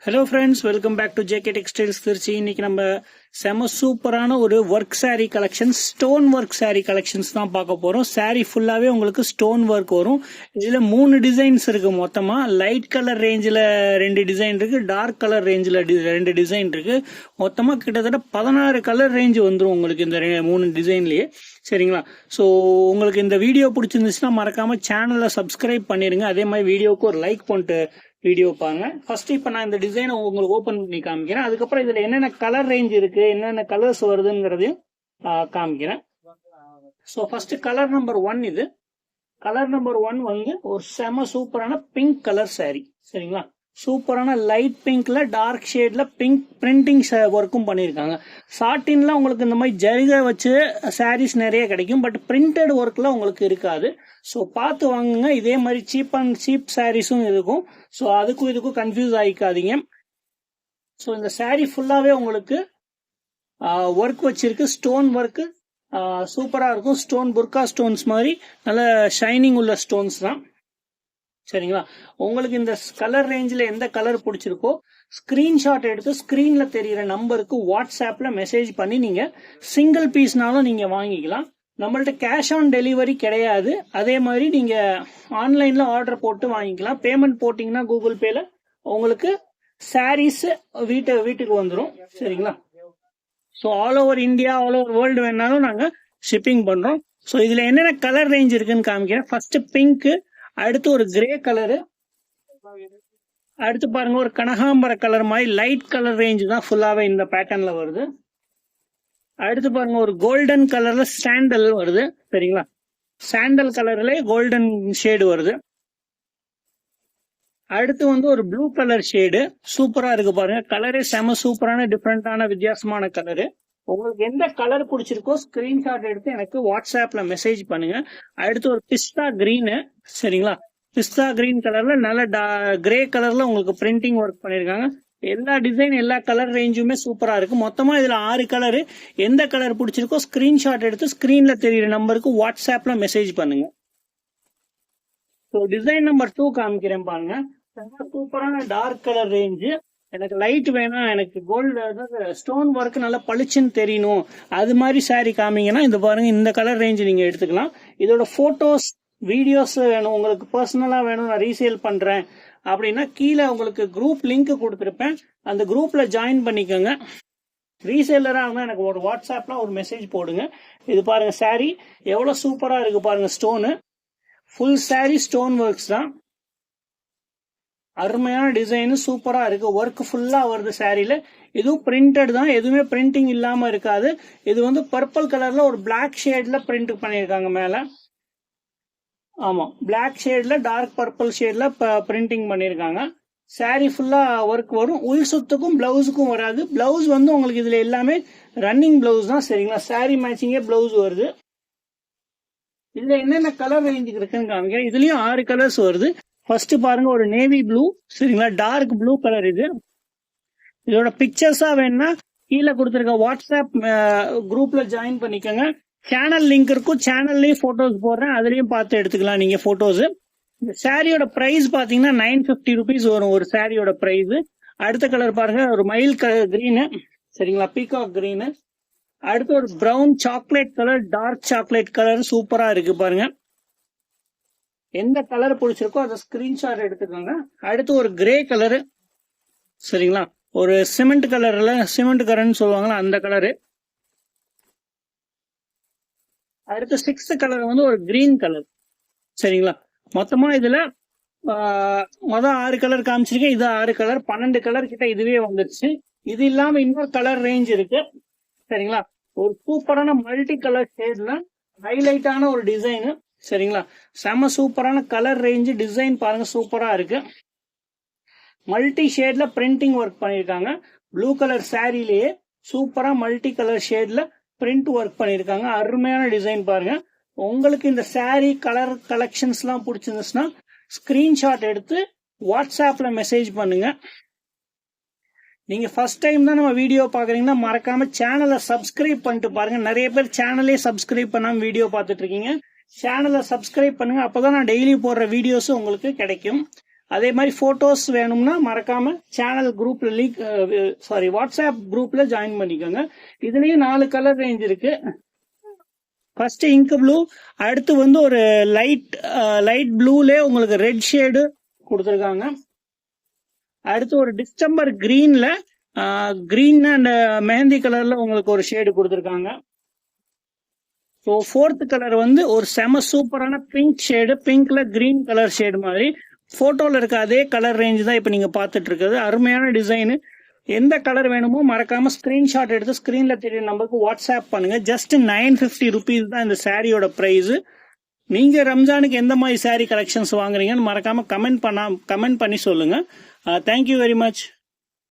Hello friends, welcome back to JK textiles Trichy. இன்னைக்கு நம்ம செம சூப்பரான ஒரு work sari collections, stone work sari collections தான் பார்க்க போறோம். சாரீ ஃபுல்லாவே உங்களுக்கு ஸ்டோன் ஒர்க் வரும். இதுல 3 டிசைன்ஸ் இருக்கு மொத்தமா. லைட் கலர் ரேஞ்சில் 2 டிசைன் இருக்கு, டார்க் கலர் ரேஞ்சில் 2 டிசைன் இருக்கு. மொத்தமா கிட்டத்தட்ட 16 கலர் ரேஞ்ச் வந்துடும் உங்களுக்கு இந்த 3 டிசைன்லயே. சரிங்களா? ஸோ உங்களுக்கு இந்த வீடியோ பிடிச்சிருந்துச்சுன்னா மறக்காம சேனலை சப்ஸ்கிரைப் பண்ணிருங்க. அதே மாதிரி வீடியோக்கு ஒரு லைக் பண்ணிட்டு வீடியோ பாருங்க. ஃபர்ஸ்ட் இப்போ நான் இந்த டிசைனை உங்களுக்கு ஓப்பன் பண்ணி காமிக்கிறேன். அதுக்கப்புறம் இதுல என்னென்ன கலர் ரேஞ்ச் இருக்கு, என்னென்ன கலர்ஸ் வருதுங்கிறதையும் காமிக்கிறேன். So first colour number 1. இது கலர் நம்பர் 1 வந்து ஒரு செம சூப்பரான பிங்க் கலர் சாரி. சரிங்களா? சூப்பரான லைட் பிங்க்ல டார்க் ஷேட்ல பிங்க் பிரிண்டிங் ஒர்க்கும் பண்ணியிருக்காங்க. சாட்டின்ல உங்களுக்கு இந்த மாதிரி ஜரிகை வச்சு சாரீஸ் நிறைய கிடைக்கும், பட் பிரிண்டட் ஒர்க்ல உங்களுக்கு இருக்காது. ஸோ பார்த்து வாங்குங்க. இதே மாதிரி சீப் சாரீஸும் இருக்கும். ஸோ அதுக்கும் இதுக்கும் கன்ஃபியூஸ் ஆகிக்காதீங்க. ஸோ இந்த சாரீ ஃபுல்லாவே உங்களுக்கு ஒர்க் வச்சிருக்கு, ஸ்டோன் ஒர்க் சூப்பரா இருக்கும். ஸ்டோன் புர்கா ஸ்டோன்ஸ் மாதிரி நல்ல ஷைனிங் உள்ள ஸ்டோன்ஸ் தான். சரிங்களா? உங்களுக்கு இந்த கலர் ரேஞ்சில் எந்த கலர் பிடிச்சிருக்கோ ஸ்கிரீன்ஷாட் எடுத்து ஸ்கிரீன்ல தெரியிற நம்பருக்கு வாட்ஸ்அப்ல மெசேஜ் பண்ணி நீங்க சிங்கிள் பீஸ்னாலும் நீங்க வாங்கிக்கலாம். நம்மள்ட்ட கேஷ் ஆன் டெலிவரி கிடையாது. அதே மாதிரி நீங்க ஆன்லைன்ல ஆர்டர் போட்டு வாங்கிக்கலாம். பேமெண்ட் போட்டீங்கன்னா கூகுள் பேல உங்களுக்கு சாரீஸ் வீட்டுக்கு வந்துடும். சரிங்களா? So all over India, all over world வேணாலும் நாங்க ஷிப்பிங் பண்றோம். ஸோ இதுல என்னென்ன கலர் ரேஞ்ச் இருக்குன்னு காமிக்கிறேன். ஃபர்ஸ்ட் பிங்க், அடுத்து ஒரு கிரே கலரு, அடுத்து பாருங்க ஒரு கனகாம்பர கலர் மாதிரி லைட் கலர் ரேஞ்ச் தான் ஃபுல்லாவே இந்த பேட்டர்ன்ல வருது. அடுத்து பாருங்க ஒரு கோல்டன் கலர்ல சாண்டல் வருது. சரிங்களா? சாண்டல் கலர்ல கோல்டன் ஷேடு வருது. அடுத்து வந்து ஒரு ப்ளூ கலர் ஷேடு சூப்பரா இருக்கு பாருங்க. கலரே செம சூப்பரான டிஃப்ரெண்டான வித்தியாசமான கலரு. உங்களுக்கு எந்த கலர் பிடிச்சிருக்கோ ஸ்கிரீன்ஷாட் எடுத்து எனக்கு வாட்ஸ்அப்ல மெசேஜ் பண்ணுங்க. அடுத்து ஒரு பிஸ்தா கிரீனு. சரிங்களா? பிஸ்தா கிரீன் கலர்ல நல்ல கிரே கலர்ல உங்களுக்கு பிரிண்டிங் ஒர்க் பண்ணிருக்காங்க. எல்லா டிசைன் எல்லா கலர் ரேஞ்சுமே சூப்பரா இருக்கு. மொத்தமா இதுல 6 கலரு. எந்த கலர் பிடிச்சிருக்கோ ஸ்கிரீன்ஷாட் எடுத்து ஸ்கிரீன்ல தெரியுற நம்பருக்கு வாட்ஸ்அப்ல மெசேஜ் பண்ணுங்க. டிசைன் நம்பர் 2 காமிக்கிறேன் பாருங்க. சூப்பரான டார்க் கலர் ரேஞ்சு. எனக்கு லைட் வேணும், எனக்கு கோல்டு ஸ்டோன் ஒர்க் நல்லா பளிச்சுன்னு தெரியணும், அது மாதிரி சாரி காமிங்கன்னா இந்த பாருங்க, இந்த கலர் ரேஞ்ச் நீங்க எடுத்துக்கலாம். இதோட போட்டோஸ் வீடியோஸ் வேணும், உங்களுக்கு பர்சனலா வேணும், நான் ரீசேல் பண்றேன் அப்படின்னா கீழே உங்களுக்கு குரூப் லிங்க் கொடுத்துருப்பேன். அந்த குரூப்ல ஜாயின் பண்ணிக்கோங்க. ரீசேலரா இருந்தா எனக்கு ஒரு வாட்ஸ்அப்ல ஒரு மெசேஜ் போடுங்க. இது பாருங்க சாரி எவ்வளவு சூப்பரா இருக்கு பாருங்க. Stone full sorry stone works தான். அருமையான டிசைன் சூப்பரா இருக்கு. ஒர்க் ஃபுல்லா வருது சாரியில. இதுவும் பிரிண்டட் தான், எதுவுமே பிரிண்டிங் இல்லாம இருக்காது. இது வந்து பர்பிள் கலர்ல ஒரு பிளாக் ஷேட்ல பிரிண்ட் பண்ணிருக்காங்க மேல. ஆமா, பிளாக் ஷேட்ல டார்க் பர்பிள் ஷேட்ல பிரிண்டிங் பண்ணிருக்காங்க. சாரி ஃபுல்லா ஒர்க் வரும். உள் சுத்துக்கும் பிளவுஸுக்கும் வராது. பிளவுஸ் வந்து உங்களுக்கு இதுல எல்லாமே ரன்னிங் பிளவுஸ் தான். சரிங்களா? சாரி மேட்சிங்கே பிளவுஸ் வருது. இதுல என்னென்ன கலர் ரேஞ்ச் இருக்குன்னு காமிக்கிறேன். இதுலயும் 6 கலர்ஸ் வருது. ஃபர்ஸ்ட் பாருங்க ஒரு நேவி ப்ளூ. சரிங்களா? டார்க் ப்ளூ கலர் இது. இதோட பிக்சர்ஸா வேணும்னா கீழே கொடுத்துருக்க வாட்ஸ்அப் குரூப்ல ஜாயின் பண்ணிக்கோங்க. சேனல் லிங்க் இருக்கும், சேனல்லயும் போட்டோஸ் போடுறேன், அதுலயும் பார்த்து எடுத்துக்கலாம் நீங்க போட்டோஸ். இந்த சாரியோட பிரைஸ் பாத்தீங்கன்னா 950 rupees வரும் ஒரு சாரியோட பிரைஸ். அடுத்த கலர் பாருங்க ஒரு மயில் கலர் கிரீனு. சரிங்களா? Peacock green. அடுத்து ஒரு brown chocolate colour, dark chocolate colour சூப்பரா இருக்கு பாருங்க. எந்த கலர் பிடிச்சிருக்கோ அதை ஸ்கிரீன்ஷாட் எடுத்துக்கோங்க. அடுத்து ஒரு கிரே கலரு. சரிங்களா? ஒரு சிமெண்ட் கலர்ல, சிமெண்ட் கலர்னு சொல்லுவாங்களா அந்த கலரு. அடுத்து 6th கலர் வந்து ஒரு கிரீன் கலர். சரிங்களா? மொத்தமா இதுல மொதல் 6 கலர் காமிச்சிருக்கேன். இது 6 கலர், 12 கலர் கிட்ட இதுவே வந்துருச்சு. இது இல்லாம இன்னொரு கலர் ரேஞ்ச் இருக்கு. சரிங்களா? ஒரு சூப்பரான மல்டி கலர் ஷேட்ல ஹைலைட்டான ஒரு டிசைனு. சரிங்களா? செம சூப்பரான கலர் ரேஞ்சு. டிசைன் பாருங்க சூப்பரா இருக்கு. மல்டி ஷேட்ல பிரிண்டிங் ஒர்க் பண்ணிருக்காங்க. ப்ளூ கலர் சாரிலேயே சூப்பரா மல்டி கலர் ஷேட்ல பிரிண்ட் ஒர்க் பண்ணிருக்காங்க. அருமையான டிசைன் பாருங்க. உங்களுக்கு இந்த சாரி கலர் கலெக்ஷன்ஸ் எல்லாம் பிடிச்சிருந்துச்சுன்னா ஸ்கிரீன்ஷாட் எடுத்து வாட்ஸ்அப்ல மெசேஜ் பண்ணுங்க. நீங்க ஃபர்ஸ்ட் டைம் தான் நம்ம வீடியோ பாக்குறீங்கன்னா மறக்காம சேனலை சப்ஸ்கிரைப் பண்ணிட்டு பாருங்க. நிறைய பேர் சேனலே சப்ஸ்கிரைப் பண்ணாம வீடியோ பார்த்துட்டு இருக்கீங்க. சேனலை சப்ஸ்கிரைப் பண்ணுங்க. அப்பதான் நான் டெய்லி போடுற வீடியோஸ் உங்களுக்கு கிடைக்கும். அதே மாதிரி போட்டோஸ் வேணும்னா மறக்காம சேனல் குரூப்ல வாட்ஸ்அப் குரூப்ல ஜாயின் பண்ணிக்கோங்க. இதுலயும் 4 கலர் ரேஞ்ச் இருக்கு. ஃபர்ஸ்ட் இங்க் ப்ளூ, அடுத்து வந்து ஒரு லைட் ப்ளூலே உங்களுக்கு ரெட் ஷேடு கொடுத்துருக்காங்க. அடுத்து ஒரு டிசம்பர் கிரீன்ல கிரீன் அண்ட் மெஹந்தி கலர்ல உங்களுக்கு ஒரு ஷேடு கொடுத்துருக்காங்க. ஸோ 4th கலர் வந்து ஒரு செம சூப்பரான பிங்க் ஷேடு, பிங்க்ல கிரீன் கலர் ஷேடு மாதிரி போட்டோல இருக்க அதே கலர் ரேஞ்ச் தான் இப்போ நீங்க பார்த்துட்டு இருக்குது. அருமையான டிசைனு. எந்த கலர் வேணுமோ மறக்காம ஸ்கிரீன்ஷாட் எடுத்து ஸ்கிரீன்ல தெரிய நம்பருக்கு வாட்ஸ்அப் பண்ணுங்க. ஜஸ்ட் 950 ருபீஸ் தான் இந்த சாரியோட பிரைஸ். நீங்க ரம்ஜானுக்கு எந்த மாதிரி சாரி கலெக்ஷன்ஸ் வாங்குறீங்கன்னு மறக்காம கமெண்ட் பண்ணி சொல்லுங்க. Thank you very much.